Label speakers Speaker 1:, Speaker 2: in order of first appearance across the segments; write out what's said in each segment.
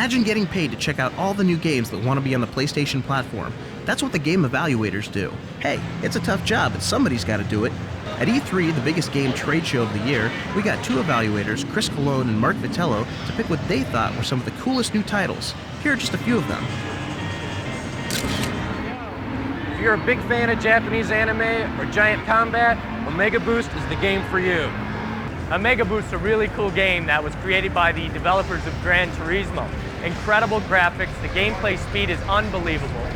Speaker 1: Imagine getting paid to check out all the new games that want to be on the PlayStation platform. That's what the game evaluators do. Hey, it's a tough job, but somebody's got to do it. At E3, the biggest game trade show of the year, we got two evaluators, Chris Colon and Mark Vitello, to pick what they thought were some of the coolest new titles. Here are just a few of them.
Speaker 2: If you're a big fan of Japanese anime or giant combat, Omega Boost is the game for you. Omega Boost is a really cool game that was created by the developers of Gran Turismo. Incredible graphics, the gameplay speed is unbelievable.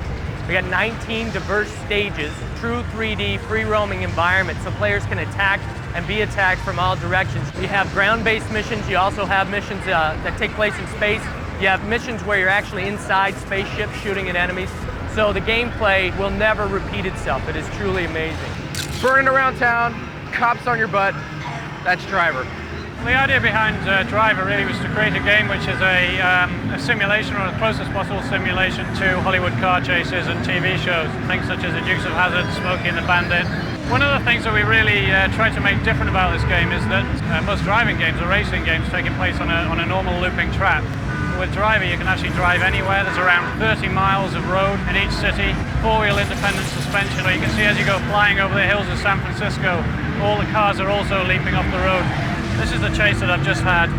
Speaker 2: We got 19 diverse stages, true 3D, free-roaming environments so players can attack and be attacked from all directions. You have ground-based missions, you also have missions that take place in space. You have missions where you're actually inside spaceships shooting at enemies. So the gameplay will never repeat itself. It is truly amazing. Burning around town, cops on your butt, that's Driver.
Speaker 3: The idea behind Driver really was to create a game which is a simulation, or the closest possible simulation to Hollywood car chases and TV shows. Things such as the Dukes of Hazzard, Smokey and the Bandit. One of the things that we really try to make different about this game is that most driving games or racing games taking place on a normal looping track. With Driver you can actually drive anywhere. There's around 30 miles of road in each city, four-wheel independent suspension, or you can see as you go flying over the hills of San Francisco, all the cars are also leaping off the road. This is the chase that I've just had.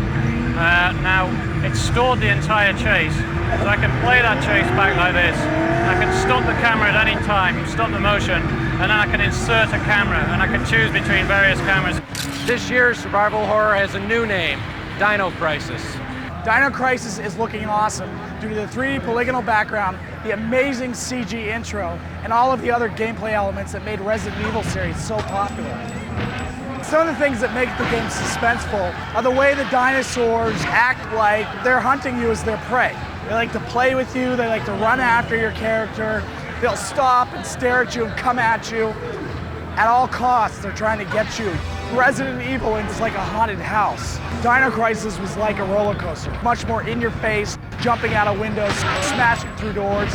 Speaker 3: Now, it's stored the entire chase, so I can play that chase back like this. I can stop the camera at any time, stop the motion, and then I can insert a camera, and I can choose between various cameras.
Speaker 2: This year's survival horror has a new name, Dino Crisis.
Speaker 4: Dino Crisis is looking awesome due to the 3D polygonal background, the amazing CG intro, and all of the other gameplay elements that made Resident Evil series so popular. Some of the things that make the game suspenseful are the way the dinosaurs act like they're hunting you as their prey. They like to play with you, they like to run after your character, they'll stop and stare at you and come at you. At all costs, they're trying to get you. Resident Evil is like a haunted house. Dino Crisis was like a roller coaster, much more in your face, jumping out of windows, smashing through doors.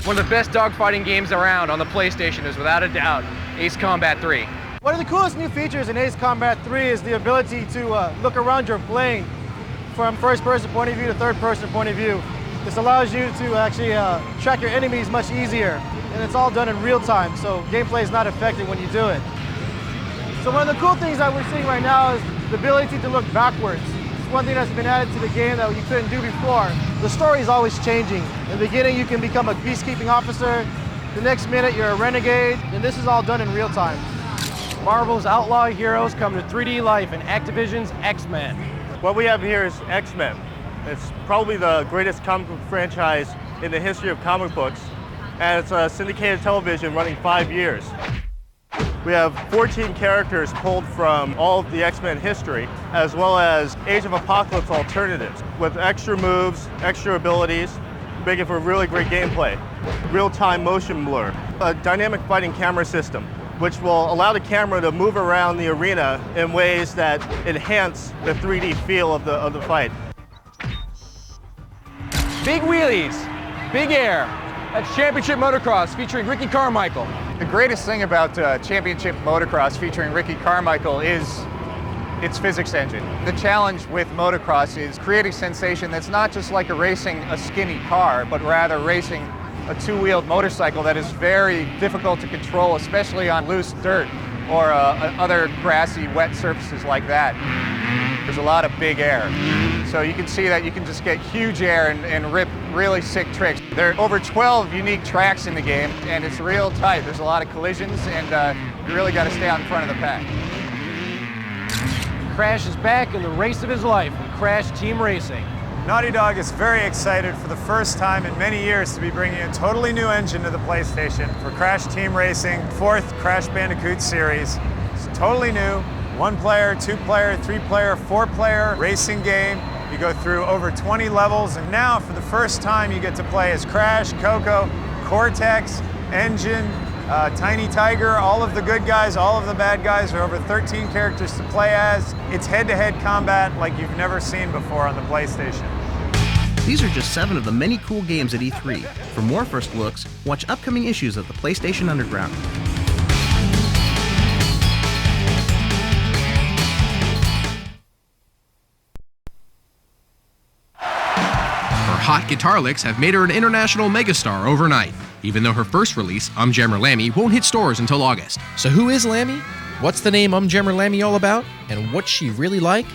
Speaker 2: One of the best dogfighting games around on the PlayStation is without a doubt Ace Combat 3.
Speaker 5: One of the coolest new features in Ace Combat 3 is the ability to look around your plane from first-person point of view to third-person point of view. This allows you to actually track your enemies much easier, and it's all done in real time, so gameplay is not affected when you do it. So one of the cool things that we're seeing right now is the ability to look backwards. It's one thing that's been added to the game that you couldn't do before. The story is always changing. In the beginning, you can become a peacekeeping officer. The next minute, you're a renegade, and this is all done in real time.
Speaker 2: Marvel's outlaw heroes come to 3D life in Activision's X-Men.
Speaker 6: What we have here is X-Men. It's probably the greatest comic book franchise in the history of comic books, and it's a syndicated television running 5 years. We have 14 characters pulled from all of the X-Men history, as well as Age of Apocalypse alternatives, with extra moves, extra abilities, making for really great gameplay. Real-time motion blur, a dynamic fighting camera system, which will allow the camera to move around the arena in ways that enhance the 3D feel of the fight.
Speaker 2: Big wheelies, big air. That's Championship Motocross featuring Ricky Carmichael.
Speaker 7: The greatest thing about Championship Motocross featuring Ricky Carmichael is its physics engine. The challenge with motocross is creating sensation that's not just like racing a skinny car, but rather racing a two-wheeled motorcycle that is very difficult to control, especially on loose dirt or other grassy, wet surfaces like that. There's a lot of big air. So you can see that you can just get huge air and rip really sick tricks. There are over 12 unique tracks in the game, and it's real tight. There's a lot of collisions, and you really got to stay out in front of the pack.
Speaker 2: Crash is back in the race of his life with Crash Team Racing.
Speaker 8: Naughty Dog is very excited for the first time in many years to be bringing a totally new engine to the PlayStation for Crash Team Racing, 4th Crash Bandicoot series. It's totally new, 1-player, 2-player, 3-player, 4-player racing game. You go through over 20 levels, and now for the first time you get to play as Crash, Coco, Cortex, Engine, Tiny Tiger, all of the good guys, all of the bad guys. There are over 13 characters to play as. It's head-to-head combat like you've never seen before on the PlayStation.
Speaker 1: These are just 7 of the many cool games at E3. For more first looks, watch upcoming issues of the PlayStation Underground.
Speaker 9: hot guitar licks have made her an international megastar overnight, even though her first release, Jammer Lammy, won't hit stores until August.
Speaker 10: So who is Lammy? What's the name Jammer Lammy all about? And what's she really like?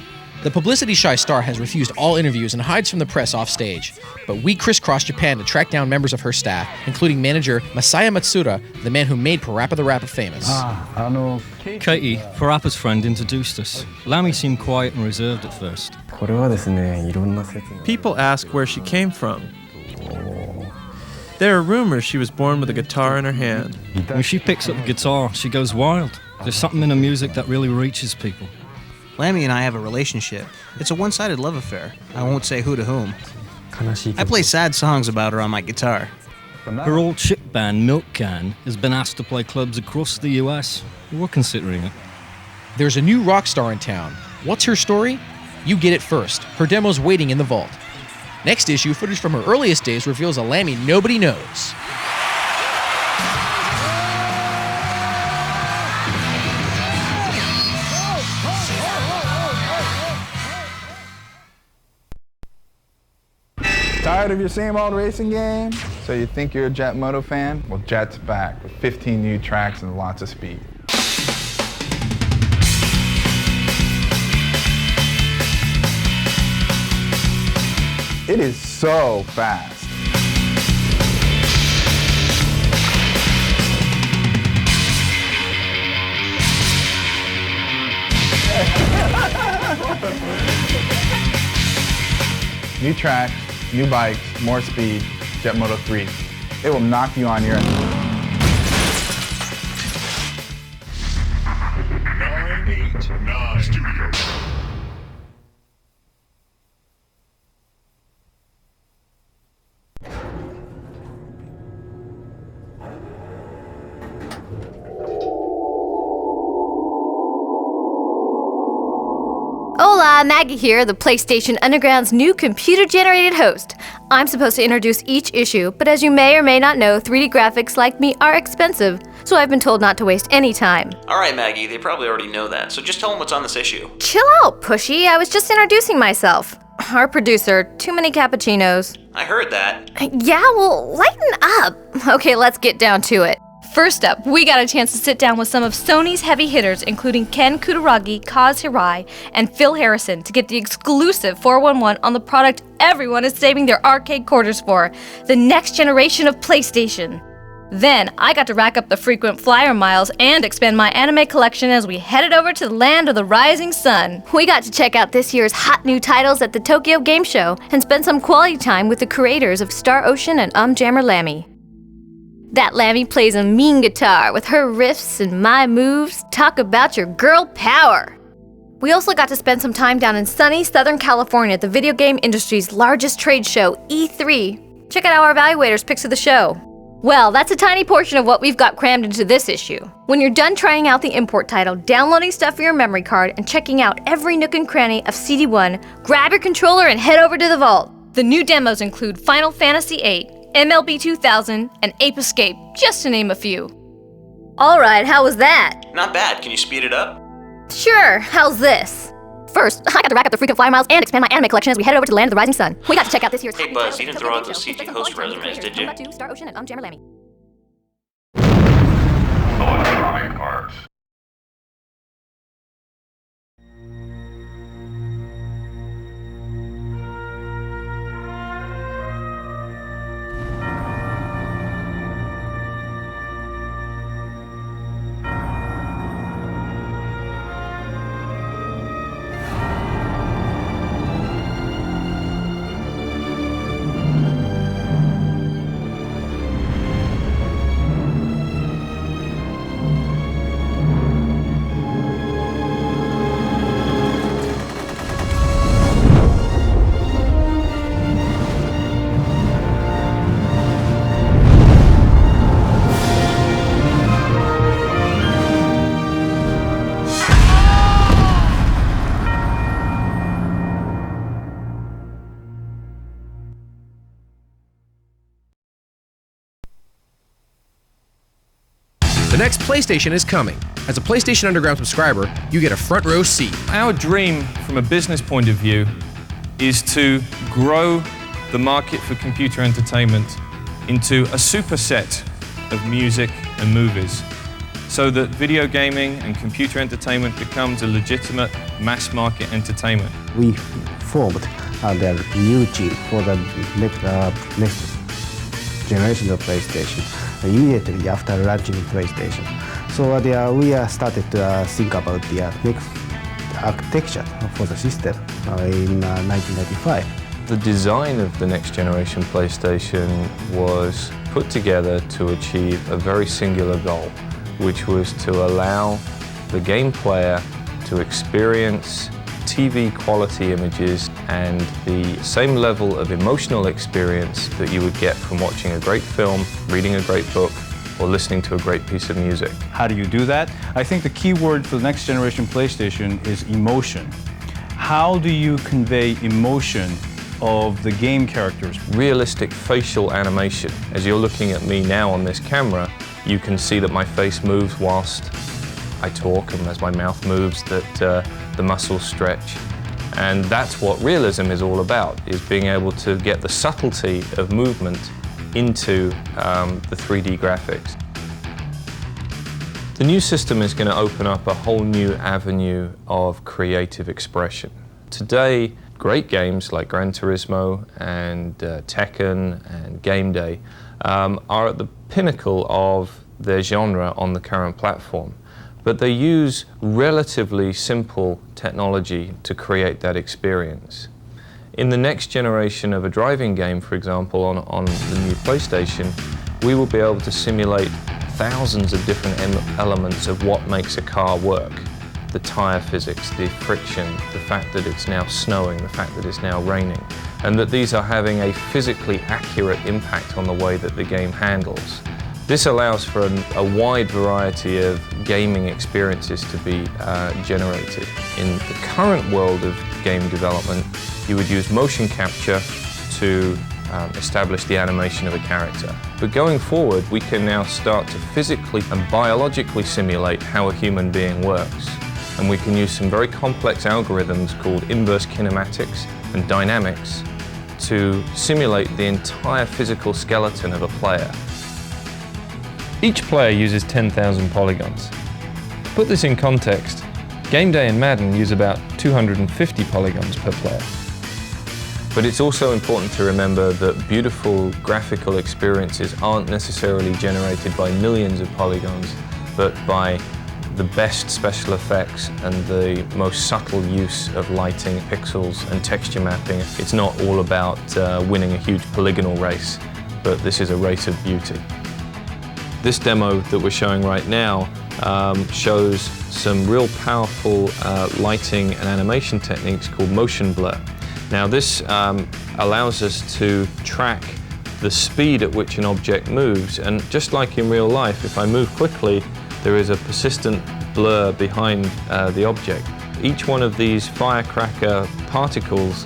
Speaker 10: The publicity-shy star has refused all interviews and hides from the press off stage. But we crisscrossed Japan to track down members of her staff, including manager Masaya Matsuda, the man who made Parappa the Rapper famous.
Speaker 11: Katie, Parappa's friend, introduced us. Lammy seemed quiet and reserved at first.
Speaker 12: People ask where she came from. There are rumors she was born with a guitar in her hand.
Speaker 11: When she picks up the guitar, she goes wild. There's something in her music that really reaches people.
Speaker 1: Lammy and I have a relationship. It's a one-sided love affair. I won't say who to whom. I play sad songs about her on my guitar.
Speaker 11: Her old chick band, Milk Can, has been asked to play clubs across the US. We're considering it.
Speaker 10: There's a new rock star in town. What's her story? You get it first. Her demo's waiting in the vault. Next issue, footage from her earliest days reveals a Lammy nobody knows.
Speaker 13: Tired of your same old racing game? So you think you're a Jet Moto fan? Well, Jet's back with 15 new tracks and lots of speed. It is so fast. New tracks, new bikes, more speed, Jet Moto 3. It will knock you on your ass.
Speaker 14: 989 Studio.
Speaker 15: Hola, Maggie here, the PlayStation Underground's new computer-generated host. I'm supposed to introduce each issue, but as you may or may not know, 3D graphics like me are expensive, so I've been told not to waste any time.
Speaker 1: Alright, Maggie, they probably already know that, so just tell them what's on this issue.
Speaker 15: Chill out, Pushy. I was just introducing myself. Our producer, too many cappuccinos.
Speaker 1: I heard that.
Speaker 15: Yeah, well, lighten up. Okay, let's get down to it. First up, we got a chance to sit down with some of Sony's heavy hitters, including Ken Kutaragi, Kaz Hirai, and Phil Harrison, to get the exclusive 411 on the product everyone is saving their arcade quarters for, the next generation of PlayStation. Then, I got to rack up the frequent flyer miles and expand my anime collection as we headed over to the land of the rising sun. We got to check out this year's hot new titles at the Tokyo Game Show and spend some quality time with the creators of Star Ocean and Jammer Lammy. That Lammy plays a mean guitar with her riffs and my moves. Talk about your girl power. We also got to spend some time down in sunny Southern California at the video game industry's largest trade show, E3. Check out our evaluators' picks of the show. Well, that's a tiny portion of what we've got crammed into this issue. When you're done trying out the import title, downloading stuff for your memory card, and checking out every nook and cranny of CD1, grab your controller and head over to the vault. The new demos include Final Fantasy VIII, MLB 2000, and Ape Escape, just to name a few. Alright, how was that?
Speaker 1: Not bad, can you speed it up?
Speaker 15: Sure, how's this? First, I got to rack up the frequent flyer miles and expand my anime collection as we headed over to the land of the rising sun. We got to check out this year's...
Speaker 1: Hey Buzz, you didn't throw out those CG host resumes, did you?
Speaker 15: Star Ocean and Jammer Lammy.
Speaker 14: Electronic Arts.
Speaker 10: The next PlayStation is coming. As a PlayStation Underground subscriber, you get a front row seat.
Speaker 16: Our dream from a business point of view is to grow the market for computer entertainment into a superset of music and movies, so that video gaming and computer entertainment becomes a legitimate mass market entertainment.
Speaker 17: We formed the new chip for the next generation of PlayStation immediately after launching PlayStation. So we started to think about the next architecture for the system in 1995.
Speaker 18: The design of the next generation PlayStation was put together to achieve a very singular goal, which was to allow the game player to experience TV quality images and the same level of emotional experience that you would get from watching a great film, reading a great book, or listening to a great piece of music.
Speaker 19: How do you do that? I think the key word for the next generation PlayStation is emotion. How do you convey emotion of the game characters?
Speaker 18: Realistic facial animation. As you're looking at me now on this camera, you can see that my face moves whilst I talk, and as my mouth moves, that the muscles stretch. And that's what realism is all about, is being able to get the subtlety of movement into the 3D graphics. The new system is going to open up a whole new avenue of creative expression. Today, great games like Gran Turismo and Tekken and Game Day are at the pinnacle of their genre on the current platform. But they use relatively simple technology to create that experience. In the next generation of a driving game, for example, on the new PlayStation, we will be able to simulate thousands of different elements of what makes a car work. The tire physics, the friction, the fact that it's now snowing, the fact that it's now raining, and that these are having a physically accurate impact on the way that the game handles. This allows for a wide variety of gaming experiences to be generated. In the current world of game development, you would use motion capture to establish the animation of a character. But going forward, we can now start to physically and biologically simulate how a human being works. And we can use some very complex algorithms called inverse kinematics and dynamics to simulate the entire physical skeleton of a player. Each player uses 10,000 polygons. To put this in context, Game Day and Madden use about 250 polygons per player. But it's also important to remember that beautiful graphical experiences aren't necessarily generated by millions of polygons, but by the best special effects and the most subtle use of lighting, pixels and texture mapping. It's not all about winning a huge polygonal race, but this is a race of beauty. This demo that we're showing right now shows some real powerful lighting and animation techniques called motion blur. Now this allows us to track the speed at which an object moves, and just like in real life, if I move quickly, there is a persistent blur behind the object. Each one of these firecracker particles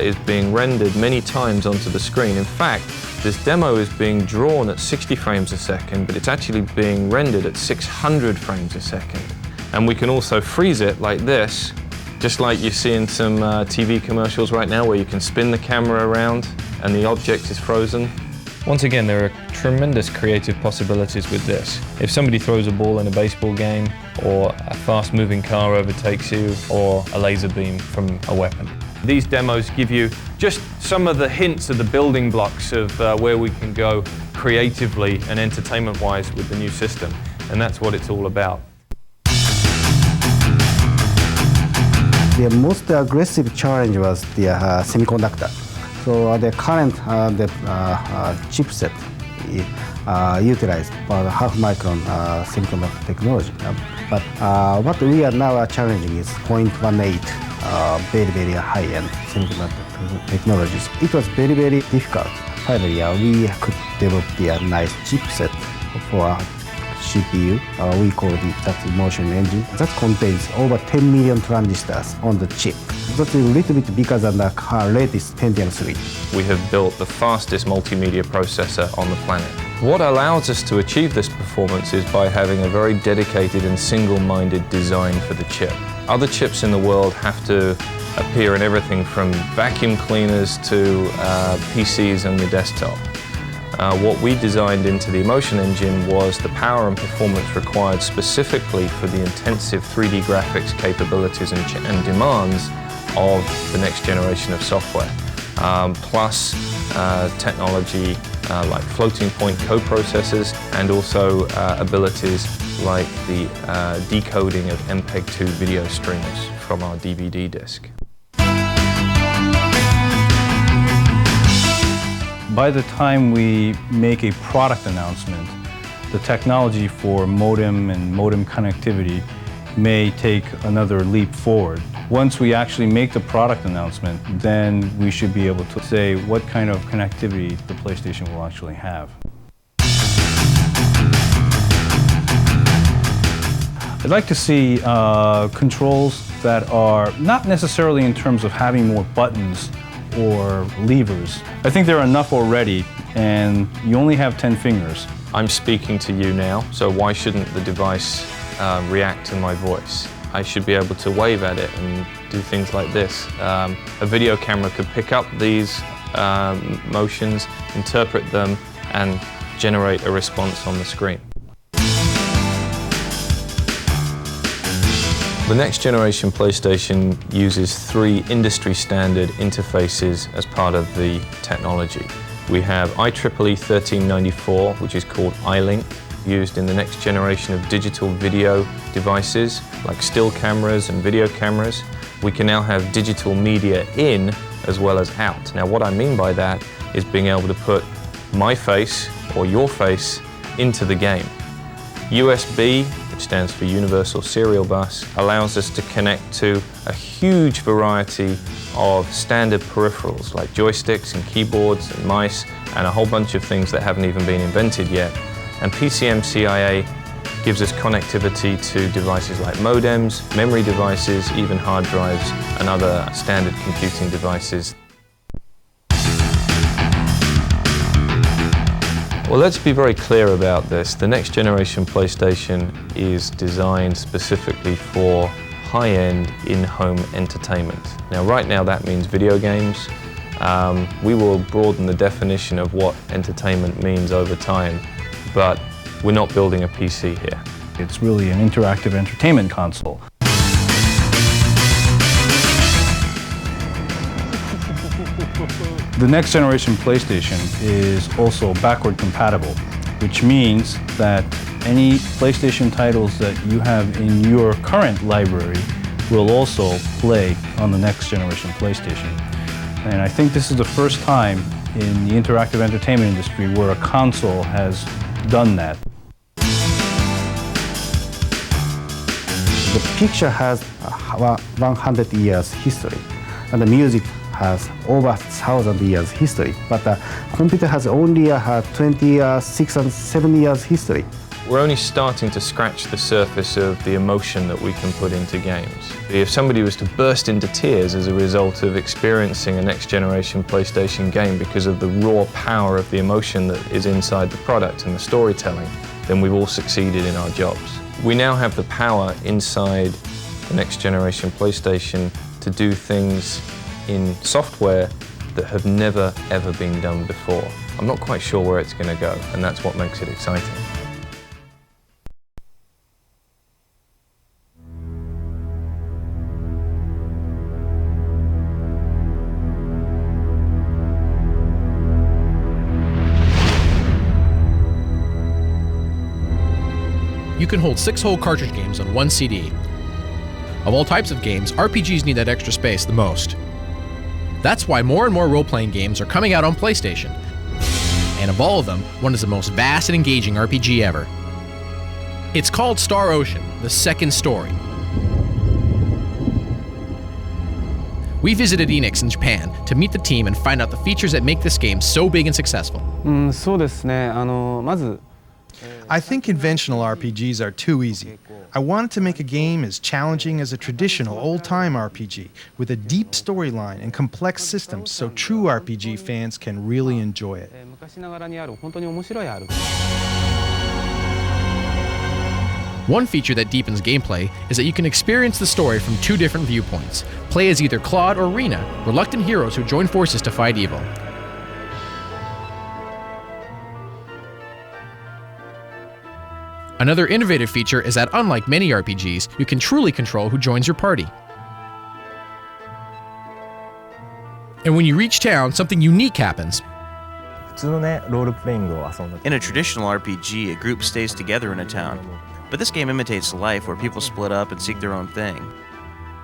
Speaker 18: is being rendered many times onto the screen. In fact, this demo is being drawn at 60 frames a second, but it's actually being rendered at 600 frames a second. And we can also freeze it like this, just like you see in some TV commercials right now where you can spin the camera around and the object is frozen. Once again, there are tremendous creative possibilities with this. If somebody throws a ball in a baseball game, or a fast-moving car overtakes you, or a laser beam from a weapon. These demos give you just some of the hints of the building blocks of where we can go creatively and entertainment-wise with the new system, and that's what it's all about.
Speaker 17: The most aggressive challenge was the semiconductor. So the current chipset utilized half-micron semiconductor technology. But what we are now challenging is 0.18 very, very high-end semiconductor technologies. It was very, very difficult. Finally, we could develop the nice chipset for CPU. We call it that Emotion Engine. That contains over 10 million transistors on the chip. That's a little bit bigger than the latest Pentium 3.
Speaker 18: We have built the fastest multimedia processor on the planet. What allows us to achieve this performance is by having a very dedicated and single-minded design for the chip. Other chips in the world have to appear in everything from vacuum cleaners to PCs and the desktop. What we designed into the Emotion engine was the power and performance required specifically for the intensive 3D graphics capabilities and demands of the next generation of software, plus technology like floating point coprocessors and also abilities like the decoding of MPEG-2 video streams from our DVD disc.
Speaker 19: By the time we make a product announcement, the technology for modem and modem connectivity may take another leap forward. Once we actually make the product announcement, then we should be able to say what kind of connectivity the PlayStation will actually have. I'd like to see controls that are not necessarily in terms of having more buttons or levers. I think there are enough already, and you only have 10 fingers.
Speaker 18: I'm speaking to you now, so why shouldn't the device react to my voice? I should be able to wave at it and do things like this. A video camera could pick up these motions, interpret them, and generate a response on the screen. The next generation PlayStation uses 3 industry standard interfaces as part of the technology. We have IEEE 1394, which is called iLink, used in the next generation of digital video devices like still cameras and video cameras. We can now have digital media in as well as out. Now what I mean by that is being able to put my face or your face into the game. USB, which stands for Universal Serial Bus, allows us to connect to a huge variety of standard peripherals like joysticks and keyboards and mice and a whole bunch of things that haven't even been invented yet. And PCMCIA gives us connectivity to devices like modems, memory devices, even hard drives and other standard computing devices. Well, let's be very clear about this. The next generation PlayStation is designed specifically for high-end in-home entertainment. Now, right now that means video games. We will broaden the definition of what entertainment means over time, but we're not building a PC here.
Speaker 19: It's really an interactive entertainment console. The next generation PlayStation is also backward compatible, which means that any PlayStation titles that you have in your current library will also play on the next generation PlayStation. And I think this is the first time in the interactive entertainment industry where a console has done that.
Speaker 17: The picture has 100 years history, and the music has over 1,000 years history, but the computer has only 26 and 7 years history.
Speaker 18: We're only starting to scratch the surface of the emotion that we can put into games. If somebody was to burst into tears as a result of experiencing a next generation PlayStation game because of the raw power of the emotion that is inside the product and the storytelling, then we've all succeeded in our jobs. We now have the power inside the next generation PlayStation to do things in software that have never ever been done before. I'm not quite sure where it's going to go, and that's what makes it exciting.
Speaker 10: You can hold 6 whole cartridge games on one CD. Of all types of games, RPGs need that extra space the most. That's why more and more role-playing games are coming out on PlayStation. And of all of them, one is the most vast and engaging RPG ever. It's called Star Ocean, the second story. We visited Enix in Japan to meet the team and find out the features that make this game so big and successful.
Speaker 20: I think conventional RPGs are too easy. I wanted to make a game as challenging as a traditional old-time RPG, with a deep storyline and complex systems so true RPG fans can really enjoy it.
Speaker 10: One feature that deepens gameplay is that you can experience the story from two different viewpoints. Play as either Claude or Rena, reluctant heroes who join forces to fight evil. Another innovative feature is that unlike many RPGs, you can truly control who joins your party. And when you reach town, something unique happens.
Speaker 1: In a traditional RPG, a group stays together in a town. But this game imitates life where people split up and seek their own thing.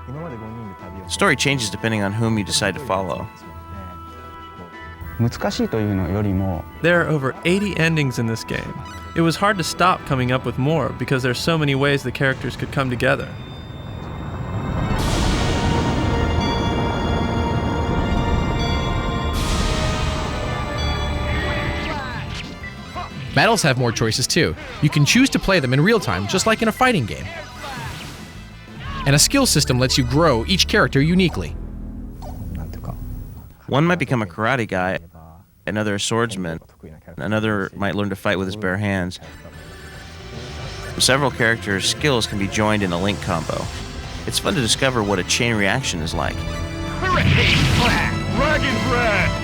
Speaker 1: The story changes depending on whom you decide to follow.
Speaker 12: There are over 80 endings in this game. It was hard to stop coming up with more because there's so many ways the characters could come together.
Speaker 10: Battles have more choices too. You can choose to play them in real time, just like in a fighting game. And a skill system lets you grow each character uniquely.
Speaker 1: One might become a karate guy, another a swordsman, another might learn to fight with his bare hands. Several characters' skills can be joined in a link combo. It's fun to discover what a chain reaction is like.
Speaker 14: Hurricane Black! Dragon Breath!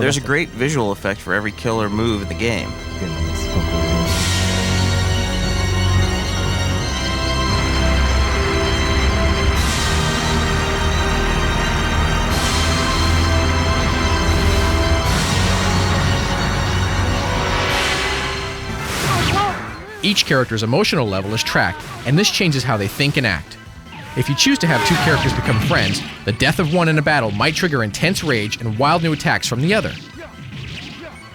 Speaker 1: There's a great visual effect for every kill or move in the game.
Speaker 10: Each character's emotional level is tracked, and this changes how they think and act. If you choose to have two characters become friends, the death of one in a battle might trigger intense rage and wild new attacks from the other.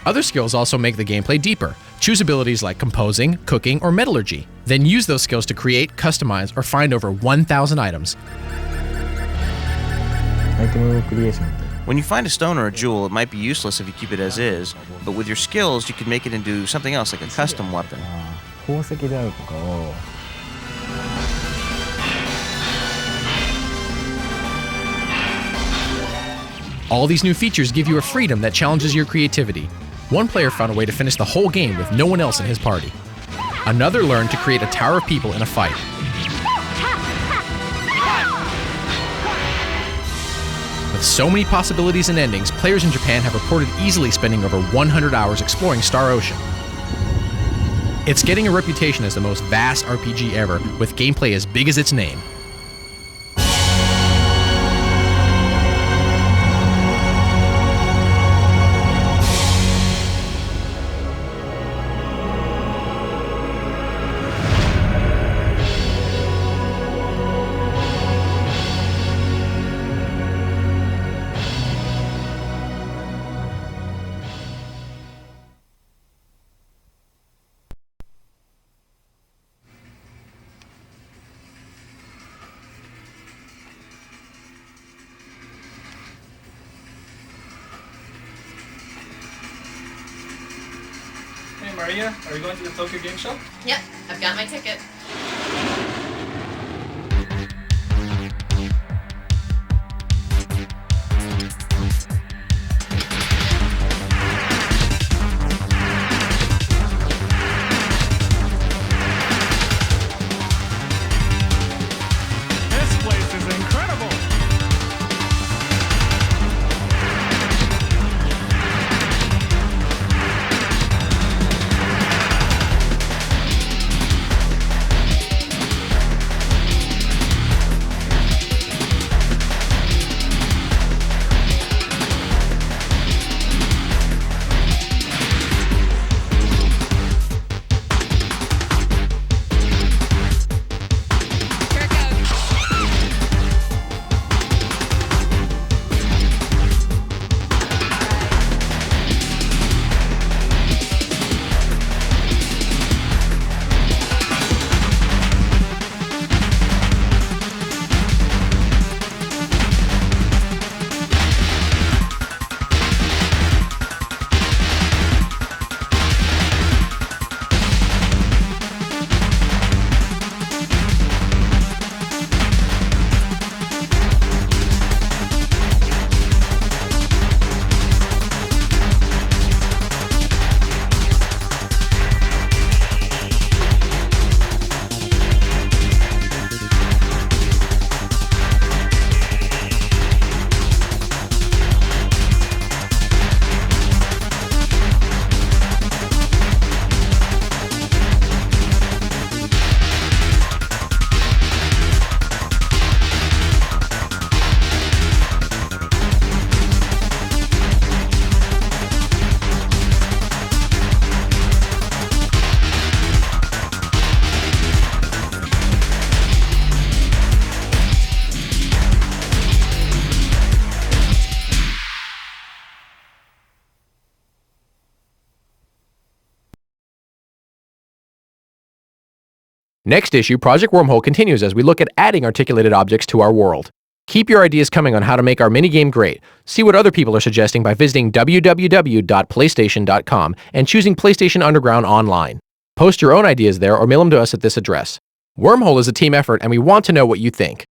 Speaker 10: Other skills also make the gameplay deeper. Choose abilities like composing, cooking, or metallurgy. Then use those skills to create, customize, or find over 1,000 items.
Speaker 1: When you find a stone or a jewel, it might be useless if you keep it as is, but with your skills, you can make it into something else, like a custom weapon.
Speaker 10: All these new features give you a freedom that challenges your creativity. One player found a way to finish the whole game with no one else in his party. Another learned to create a tower of people in a fight. With so many possibilities and endings, players in Japan have reported easily spending over 100 hours exploring Star Ocean. It's getting a reputation as the most vast RPG ever, with gameplay as big as its name.
Speaker 12: Hey Maria, are you going to the Tokyo Game Show?
Speaker 21: Yep, I've got my ticket.
Speaker 14: This place is incredible!
Speaker 10: Next issue, Project Wormhole continues as we look at adding articulated objects to our world. Keep your ideas coming on how to make our minigame great. See what other people are suggesting by visiting www.playstation.com and choosing PlayStation Underground online. Post your own ideas there or mail them to us at this address. Wormhole is a team effort and we want to know what you think.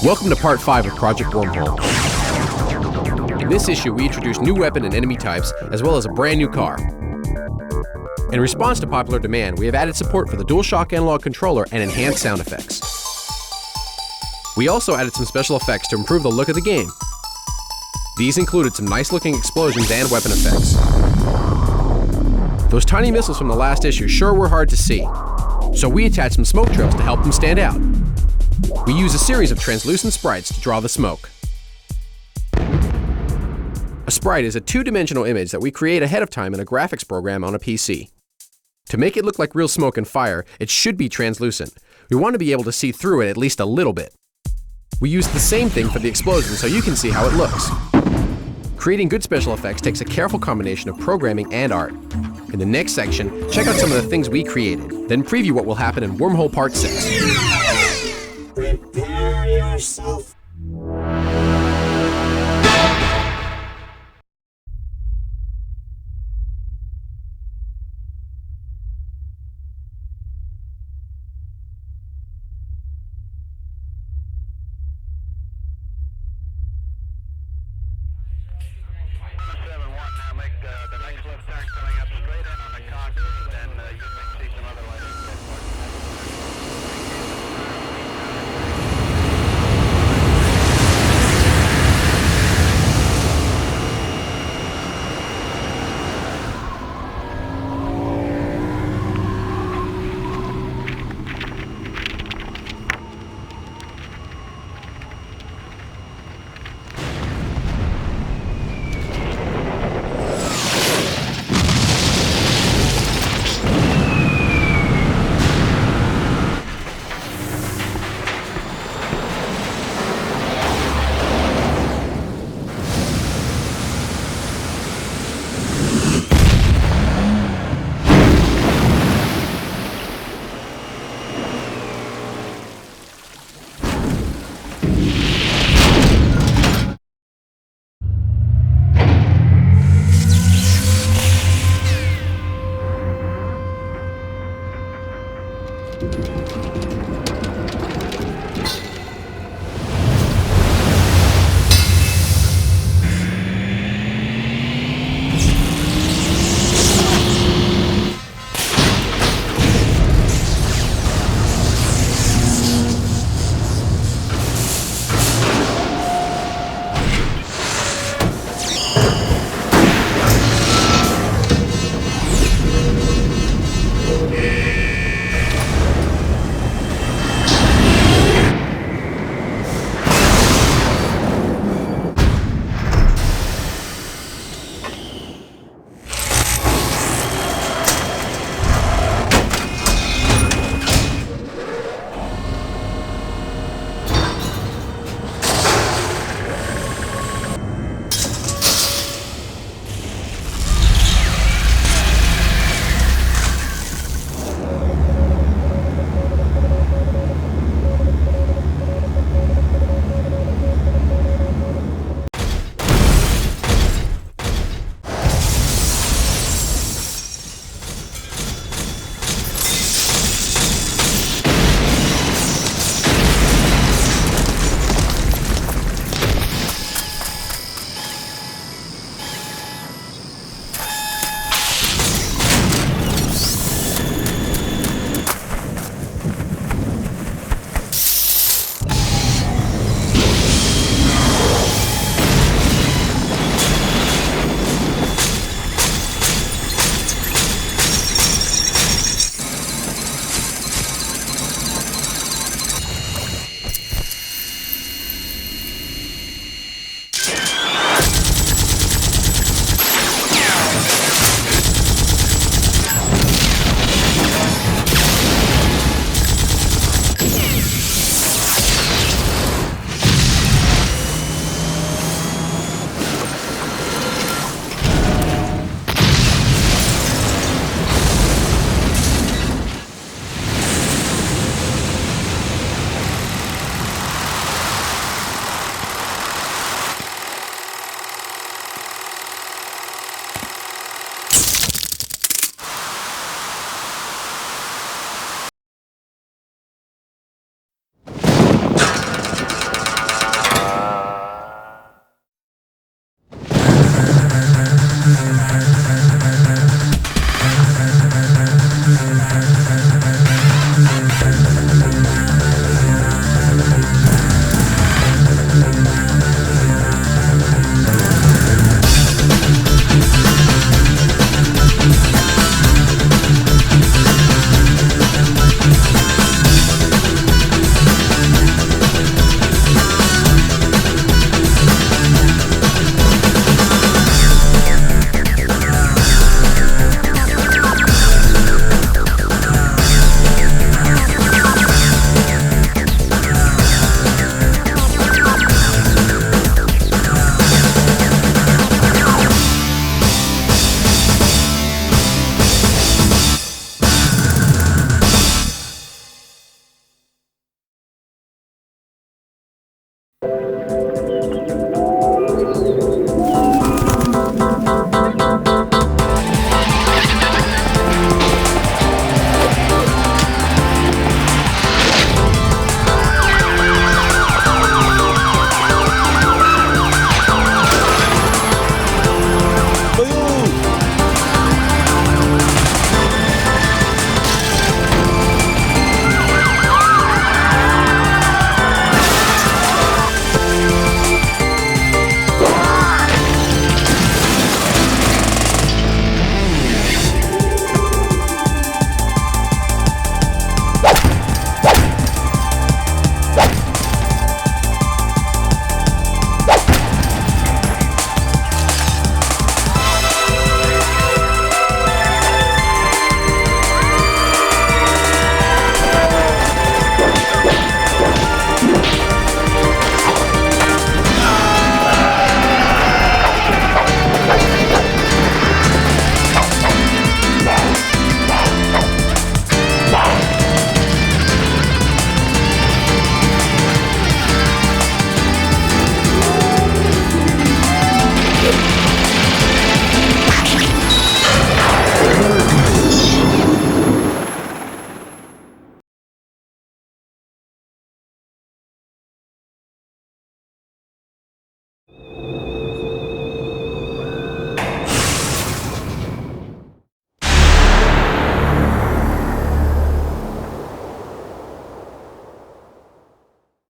Speaker 10: Welcome to Part 5 of Project Wormhole. In this issue, we introduce new weapon and enemy types, as well as a brand new car. In response to popular demand, we have added support for the DualShock analog controller and enhanced sound effects. We also added some special effects to improve the look of the game. These included some nice-looking explosions and weapon effects. Those tiny missiles from the last issue sure were hard to see, so we attached some smoke trails to help them stand out. We use a series of translucent sprites to draw the smoke. A sprite is a two-dimensional image that we create ahead of time in a graphics program on a PC. To make it look like real smoke and fire, it should be translucent. We want to be able to see through it at least a little bit. We use the same thing for the explosion so you can see how it looks. Creating good special effects takes a careful combination of programming and art. In the next section, check out some of the things we created, then preview what will happen in Wormhole Part 6.
Speaker 14: Prepare yourself.